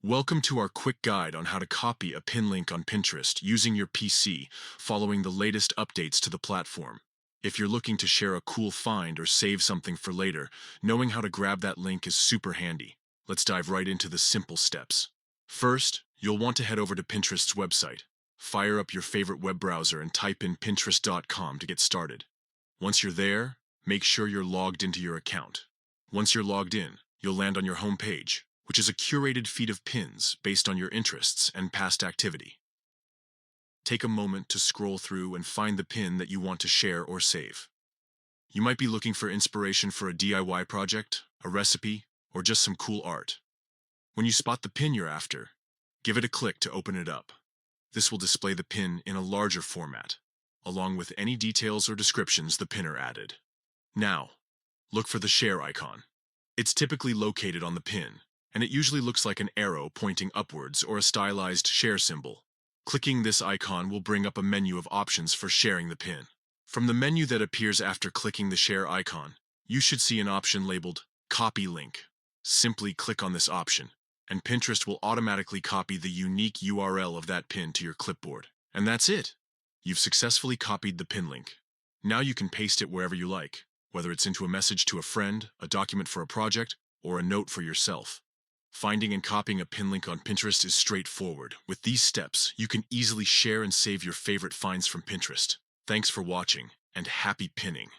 Welcome to our quick guide on how to copy a pin link on Pinterest using your PC, following the latest updates to the platform. If you're looking to share a cool find or save something for later, knowing how to grab that link is super handy. Let's dive right into the simple steps. First, you'll want to head over to Pinterest's website. Fire up your favorite web browser and type in pinterest.com to get started. Once you're there, make sure you're logged into your account. Once you're logged in, you'll land on your home page, which is a curated feed of pins based on your interests and past activity. Take a moment to scroll through and find the pin that you want to share or save. You might be looking for inspiration for a DIY project, a recipe, or just some cool art. When you spot the pin you're after, give it a click to open it up. This will display the pin in a larger format, along with any details or descriptions the pinner added. Now, look for the share icon. It's typically located on the pin, and it usually looks like an arrow pointing upwards or a stylized share symbol. Clicking this icon will bring up a menu of options for sharing the pin. From the menu that appears after clicking the share icon, you should see an option labeled Copy Link. Simply click on this option, and Pinterest will automatically copy the unique URL of that pin to your clipboard. And that's it! You've successfully copied the pin link. Now you can paste it wherever you like, whether it's into a message to a friend, a document for a project, or a note for yourself. Finding and copying a pin link on Pinterest is straightforward. With these steps, you can easily share and save your favorite finds from Pinterest. Thanks for watching, and happy pinning!